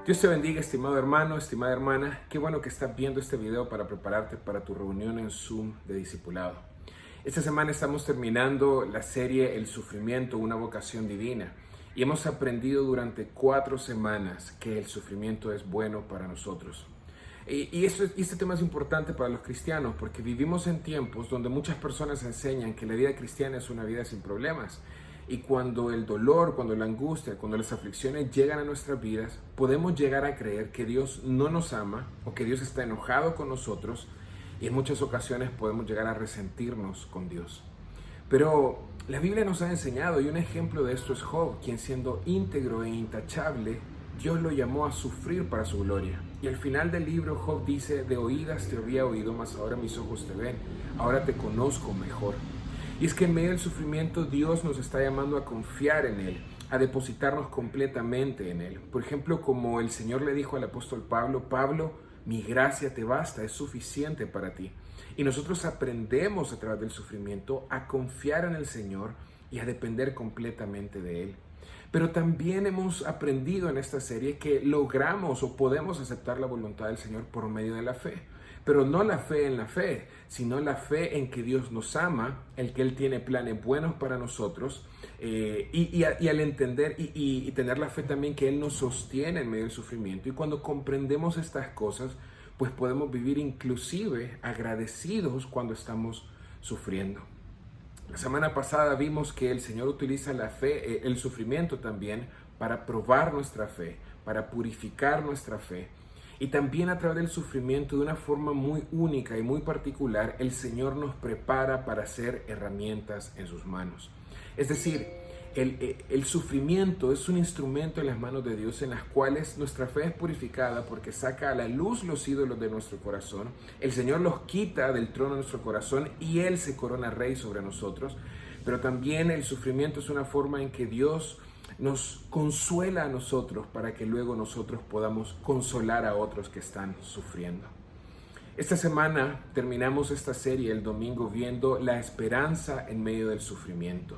Dios te bendiga, estimado hermano, estimada hermana. Qué bueno que estás viendo este video para prepararte para tu reunión en Zoom de discipulado. Esta semana estamos terminando la serie El sufrimiento, una vocación divina. Y hemos aprendido durante 4 semanas que el sufrimiento es bueno para nosotros. Este tema es importante para los cristianos porque vivimos en tiempos donde muchas personas enseñan que la vida cristiana es una vida sin problemas. Y cuando el dolor, cuando la angustia, cuando las aflicciones llegan a nuestras vidas, podemos llegar a creer que Dios no nos ama o que Dios está enojado con nosotros, y en muchas ocasiones podemos llegar a resentirnos con Dios. Pero la Biblia nos ha enseñado, y un ejemplo de esto es Job, quien siendo íntegro e intachable, Dios lo llamó a sufrir para su gloria. Y al final del libro Job dice: de oídas te había oído, mas ahora mis ojos te ven, ahora te conozco mejor. Y es que en medio del sufrimiento Dios nos está llamando a confiar en Él, a depositarnos completamente en Él. Por ejemplo, como el Señor le dijo al apóstol Pablo: Pablo, mi gracia te basta, es suficiente para ti. Y nosotros aprendemos a través del sufrimiento a confiar en el Señor y a depender completamente de Él. Pero también hemos aprendido en esta serie que logramos o podemos aceptar la voluntad del Señor por medio de la fe. Pero no la fe en la fe, sino la fe en que Dios nos ama, el que Él tiene planes buenos para nosotros, y al entender y tener la fe también que Él nos sostiene en medio del sufrimiento. Y cuando comprendemos estas cosas, pues podemos vivir inclusive agradecidos cuando estamos sufriendo. La semana pasada vimos que el Señor utiliza la fe, el sufrimiento también, para probar nuestra fe, para purificar nuestra fe. Y también a través del sufrimiento, de una forma muy única y muy particular, el Señor nos prepara para ser herramientas en sus manos. Es decir, el sufrimiento es un instrumento en las manos de Dios en las cuales nuestra fe es purificada porque saca a la luz los ídolos de nuestro corazón. El Señor los quita del trono de nuestro corazón y Él se corona rey sobre nosotros. Pero también el sufrimiento es una forma en que Dios nos consuela a nosotros para que luego nosotros podamos consolar a otros que están sufriendo. Esta semana terminamos esta serie el domingo viendo la esperanza en medio del sufrimiento.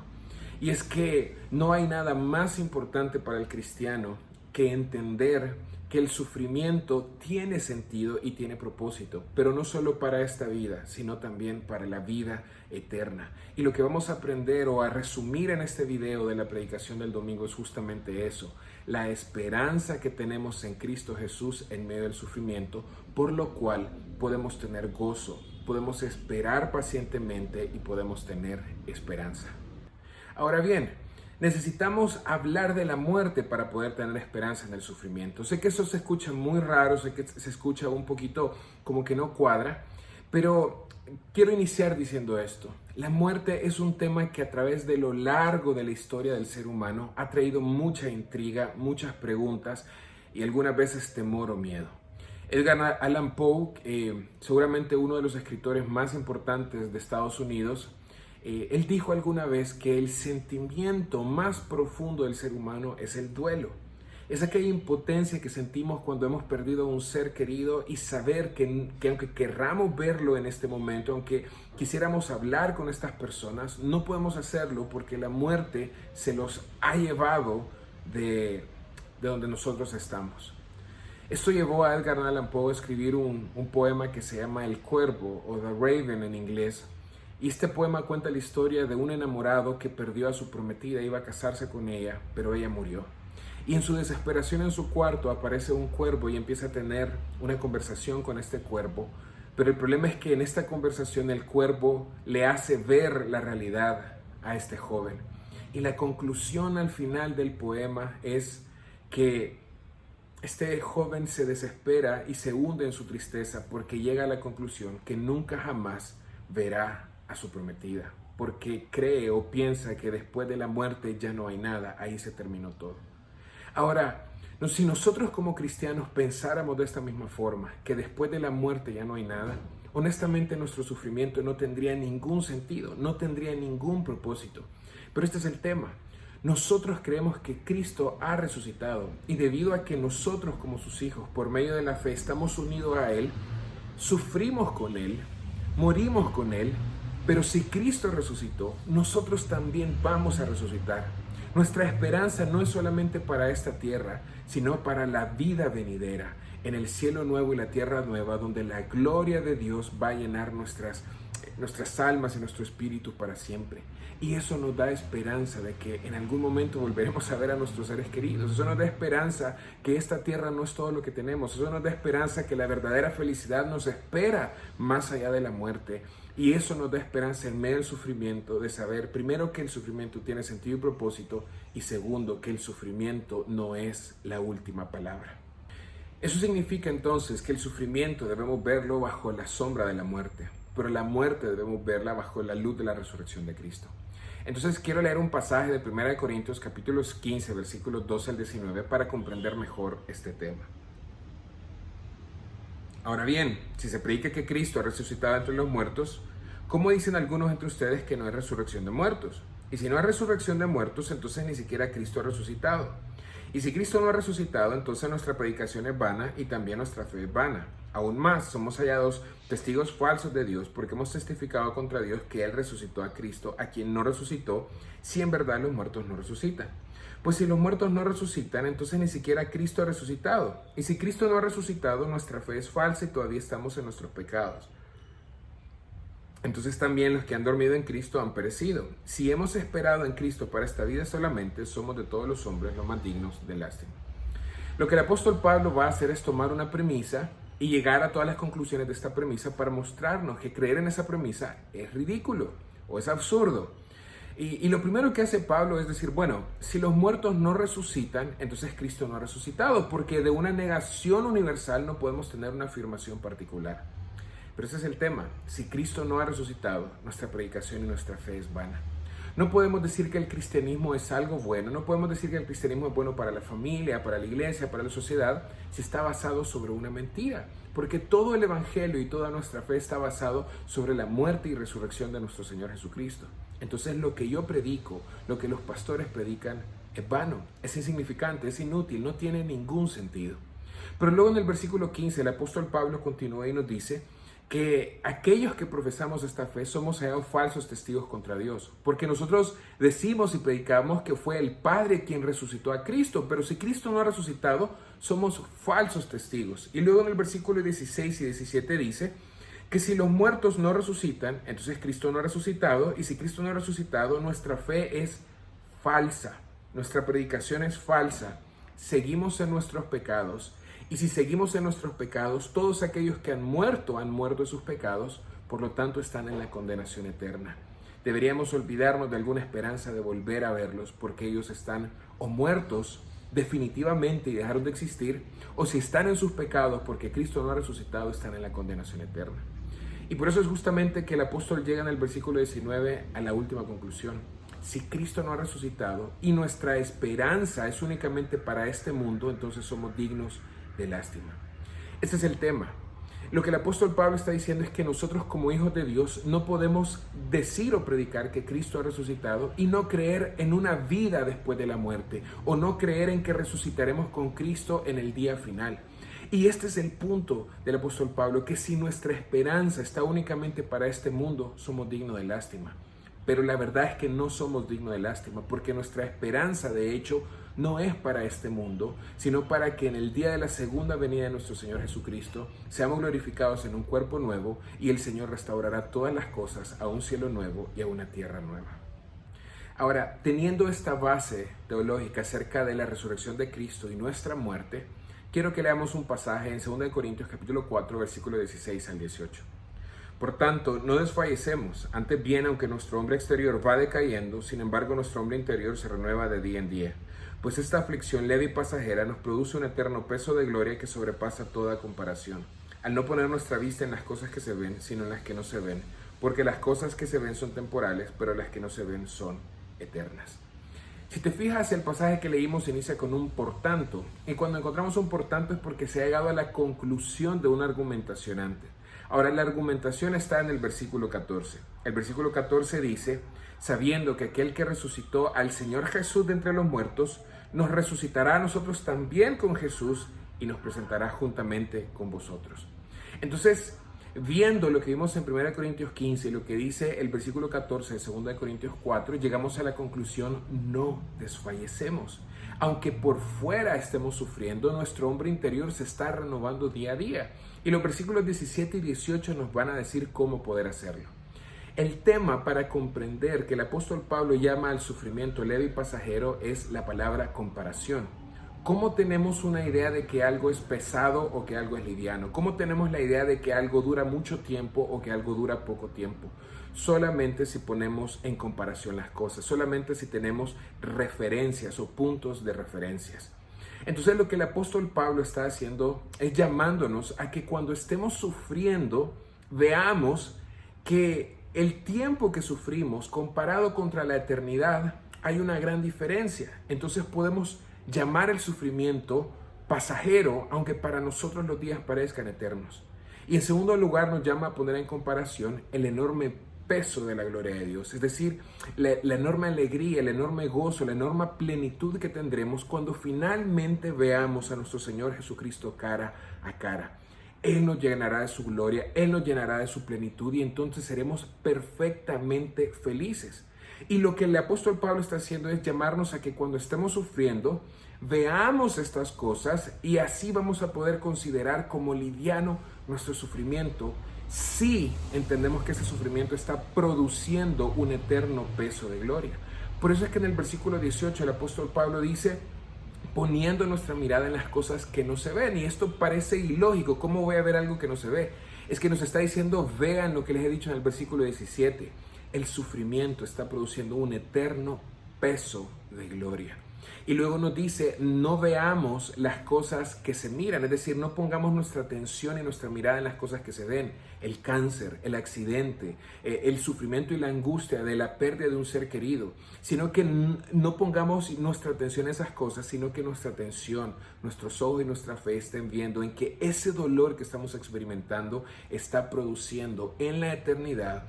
Y es que no hay nada más importante para el cristiano que entender que el sufrimiento tiene sentido y tiene propósito, pero no solo para esta vida, sino también para la vida eterna. Y lo que vamos a aprender o a resumir en este video de la predicación del domingo es justamente eso: la esperanza que tenemos en Cristo Jesús en medio del sufrimiento, por lo cual podemos tener gozo, podemos esperar pacientemente y podemos tener esperanza. Ahora bien, necesitamos hablar de la muerte para poder tener esperanza en el sufrimiento. Sé que eso se escucha muy raro, sé que se escucha un poquito como que no cuadra, pero quiero iniciar diciendo esto. La muerte es un tema que a través de lo largo de la historia del ser humano ha traído mucha intriga, muchas preguntas y algunas veces temor o miedo. Edgar Allan Poe, seguramente uno de los escritores más importantes de Estados Unidos, él dijo alguna vez que el sentimiento más profundo del ser humano es el duelo. Es aquella impotencia que sentimos cuando hemos perdido a un ser querido y saber que aunque querramos verlo en este momento, aunque quisiéramos hablar con estas personas, no podemos hacerlo porque la muerte se los ha llevado de donde nosotros estamos. Esto llevó a Edgar Allan Poe a escribir un poema que se llama El Cuervo, o The Raven en inglés. Y este poema cuenta la historia de un enamorado que perdió a su prometida, iba a casarse con ella, pero ella murió. Y en su desesperación en su cuarto aparece un cuervo y empieza a tener una conversación con este cuervo. Pero el problema es que en esta conversación el cuervo le hace ver la realidad a este joven. Y la conclusión al final del poema es que este joven se desespera y se hunde en su tristeza porque llega a la conclusión que nunca jamás verá a su prometida, porque cree o piensa que después de la muerte ya no hay nada, ahí se terminó todo. Ahora, si nosotros como cristianos pensáramos de esta misma forma, que después de la muerte ya no hay nada, honestamente nuestro sufrimiento no tendría ningún sentido, no tendría ningún propósito. Pero este es el tema. Nosotros creemos que Cristo ha resucitado y debido a que nosotros como sus hijos, por medio de la fe, estamos unidos a Él, sufrimos con Él, morimos con Él. Pero si Cristo resucitó, nosotros también vamos a resucitar. Nuestra esperanza no es solamente para esta tierra, sino para la vida venidera, en el cielo nuevo y la tierra nueva, donde la gloria de Dios va a llenar nuestras almas y nuestro espíritu para siempre. Y eso nos da esperanza de que en algún momento volveremos a ver a nuestros seres queridos. Eso nos da esperanza que esta tierra no es todo lo que tenemos. Eso nos da esperanza que la verdadera felicidad nos espera más allá de la muerte. Y eso nos da esperanza en medio del sufrimiento, de saber primero que el sufrimiento tiene sentido y propósito, y segundo que el sufrimiento no es la última palabra. Eso significa entonces que el sufrimiento debemos verlo bajo la sombra de la muerte, pero la muerte debemos verla bajo la luz de la resurrección de Cristo. Entonces quiero leer un pasaje de 1 Corintios capítulos 15, versículos 12 al 19 para comprender mejor este tema. Ahora bien, si se predica que Cristo ha resucitado entre los muertos, ¿cómo dicen algunos entre ustedes que no hay resurrección de muertos? Y si no hay resurrección de muertos, entonces ni siquiera Cristo ha resucitado. Y si Cristo no ha resucitado, entonces nuestra predicación es vana y también nuestra fe es vana. Aún más, somos hallados testigos falsos de Dios porque hemos testificado contra Dios que Él resucitó a Cristo, a quien no resucitó, si en verdad los muertos no resucitan. Pues si los muertos no resucitan, entonces ni siquiera Cristo ha resucitado. Y si Cristo no ha resucitado, nuestra fe es falsa y todavía estamos en nuestros pecados. Entonces también los que han dormido en Cristo han perecido. Si hemos esperado en Cristo para esta vida solamente, somos de todos los hombres los más dignos de lástima. Lo que el apóstol Pablo va a hacer es tomar una premisa y llegar a todas las conclusiones de esta premisa para mostrarnos que creer en esa premisa es ridículo o es absurdo. Y lo primero que hace Pablo es decir, bueno, si los muertos no resucitan, entonces Cristo no ha resucitado, porque de una negación universal no podemos tener una afirmación particular. Pero ese es el tema. Si Cristo no ha resucitado, nuestra predicación y nuestra fe es vana. No podemos decir que el cristianismo es algo bueno, no podemos decir que el cristianismo es bueno para la familia, para la iglesia, para la sociedad, si está basado sobre una mentira. Porque todo el evangelio y toda nuestra fe está basado sobre la muerte y resurrección de nuestro Señor Jesucristo. Entonces lo que yo predico, lo que los pastores predican, es vano, es insignificante, es inútil, no tiene ningún sentido. Pero luego en el versículo 15 el apóstol Pablo continúa y nos dice que aquellos que profesamos esta fe somos hallados falsos testigos contra Dios, porque nosotros decimos y predicamos que fue el Padre quien resucitó a Cristo, pero si Cristo no ha resucitado, somos falsos testigos. Y luego en el versículo 16 y 17 dice que si los muertos no resucitan, entonces Cristo no ha resucitado, y si Cristo no ha resucitado, nuestra fe es falsa, nuestra predicación es falsa, seguimos en nuestros pecados. Y si seguimos en nuestros pecados, todos aquellos que han muerto de sus pecados, por lo tanto están en la condenación eterna. Deberíamos olvidarnos de alguna esperanza de volver a verlos, porque ellos están o muertos definitivamente y dejaron de existir, o si están en sus pecados porque Cristo no ha resucitado, están en la condenación eterna. Y por eso es justamente que el apóstol llega en el versículo 19 a la última conclusión. Si Cristo no ha resucitado y nuestra esperanza es únicamente para este mundo, entonces somos dignos de lástima. Este es el tema. Lo que el apóstol Pablo está diciendo es que nosotros como hijos de Dios no podemos decir o predicar que Cristo ha resucitado y no creer en una vida después de la muerte, o no creer en que resucitaremos con Cristo en el día final. Y este es el punto del apóstol Pablo, que si nuestra esperanza está únicamente para este mundo, somos dignos de lástima. Pero la verdad es que no somos dignos de lástima, porque nuestra esperanza, de hecho, no es para este mundo, sino para que en el día de la segunda venida de nuestro Señor Jesucristo seamos glorificados en un cuerpo nuevo y el Señor restaurará todas las cosas a un cielo nuevo y a una tierra nueva. Ahora, teniendo esta base teológica acerca de la resurrección de Cristo y nuestra muerte, quiero que leamos un pasaje en 2 Corintios capítulo 4, versículo 16 al 18. Por tanto, no desfallecemos, antes bien, aunque nuestro hombre exterior va decayendo, sin embargo nuestro hombre interior se renueva de día en día. Pues esta aflicción leve y pasajera nos produce un eterno peso de gloria que sobrepasa toda comparación, al no poner nuestra vista en las cosas que se ven, sino en las que no se ven, porque las cosas que se ven son temporales, pero las que no se ven son eternas. Si te fijas, el pasaje que leímos inicia con un por tanto, y cuando encontramos un por tanto es porque se ha llegado a la conclusión de una argumentación antes. Ahora, la argumentación está en el versículo 14. El versículo 14 dice: sabiendo que aquel que resucitó al Señor Jesús de entre los muertos, nos resucitará a nosotros también con Jesús y nos presentará juntamente con vosotros. Entonces, Viendo lo que vimos en 1 Corintios 15 y lo que dice el versículo 14 de 2 Corintios 4, llegamos a la conclusión: no desfallecemos. Aunque por fuera estemos sufriendo, nuestro hombre interior se está renovando día a día. Y los versículos 17 y 18 nos van a decir cómo poder hacerlo. El tema para comprender que el apóstol Pablo llama al sufrimiento leve y pasajero es la palabra comparación. ¿Cómo tenemos una idea de que algo es pesado o que algo es liviano? ¿Cómo tenemos la idea de que algo dura mucho tiempo o que algo dura poco tiempo? Solamente si ponemos en comparación las cosas, solamente si tenemos referencias o puntos de referencias. Entonces lo que el apóstol Pablo está haciendo es llamándonos a que cuando estemos sufriendo, veamos que el tiempo que sufrimos comparado contra la eternidad hay una gran diferencia. Entonces podemos llamar el sufrimiento pasajero, aunque para nosotros los días parezcan eternos. Y en segundo lugar nos llama a poner en comparación el enorme peso de la gloria de Dios, es decir, la enorme alegría, el enorme gozo, la enorme plenitud que tendremos cuando finalmente veamos a nuestro Señor Jesucristo cara a cara. Él nos llenará de su gloria, Él nos llenará de su plenitud y entonces seremos perfectamente felices. Y lo que el apóstol Pablo está haciendo es llamarnos a que cuando estemos sufriendo, veamos estas cosas y así vamos a poder considerar como liviano nuestro sufrimiento si entendemos que ese sufrimiento está produciendo un eterno peso de gloria. Por eso es que en el versículo 18 el apóstol Pablo dice: poniendo nuestra mirada en las cosas que no se ven. Y esto parece ilógico. ¿Cómo voy a ver algo que no se ve? Es que nos está diciendo: vean lo que les he dicho en el versículo 17. El sufrimiento está produciendo un eterno peso de gloria. Y luego nos dice: no veamos las cosas que se miran, es decir, no pongamos nuestra atención y nuestra mirada en las cosas que se ven, el cáncer, el accidente, el sufrimiento y la angustia de la pérdida de un ser querido, sino que no pongamos nuestra atención en esas cosas, sino que nuestra atención, nuestros ojos y nuestra fe estén viendo en que ese dolor que estamos experimentando está produciendo en la eternidad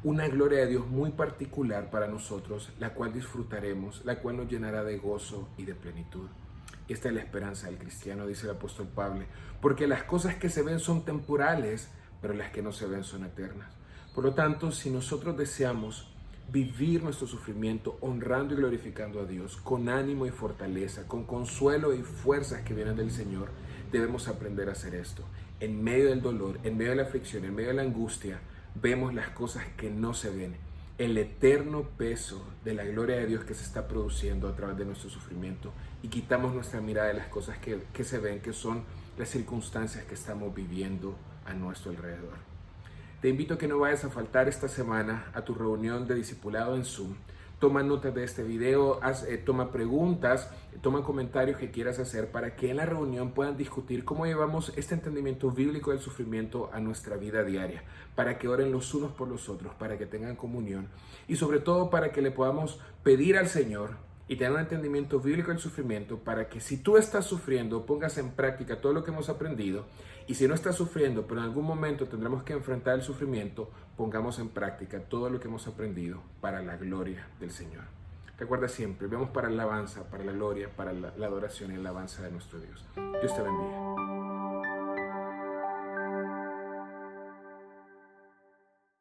una gloria de Dios muy particular para nosotros, la cual disfrutaremos, la cual nos llenará de gozo y de plenitud. Esta es la esperanza del cristiano, dice el apóstol Pablo, porque las cosas que se ven son temporales, pero las que no se ven son eternas. Por lo tanto, si nosotros deseamos vivir nuestro sufrimiento honrando y glorificando a Dios, con ánimo y fortaleza, con consuelo y fuerzas que vienen del Señor, debemos aprender a hacer esto. En medio del dolor, en medio de la aflicción, en medio de la angustia, vemos las cosas que no se ven, el eterno peso de la gloria de Dios que se está produciendo a través de nuestro sufrimiento, y quitamos nuestra mirada de las cosas que se ven, que son las circunstancias que estamos viviendo a nuestro alrededor. Te invito a que no vayas a faltar esta semana a tu reunión de discipulado en Zoom. Toma notas de este video, toma preguntas, toma comentarios que quieras hacer para que en la reunión puedan discutir cómo llevamos este entendimiento bíblico del sufrimiento a nuestra vida diaria, para que oren los unos por los otros, para que tengan comunión y sobre todo para que le podamos pedir al Señor y tener un entendimiento bíblico del sufrimiento, para que si tú estás sufriendo pongas en práctica todo lo que hemos aprendido, y si no estás sufriendo pero en algún momento tendremos que enfrentar el sufrimiento, pongamos en práctica todo lo que hemos aprendido para la gloria del Señor. Recuerda siempre, vemos para la alabanza, para la gloria, para la adoración y la alabanza de nuestro Dios. Dios te bendiga.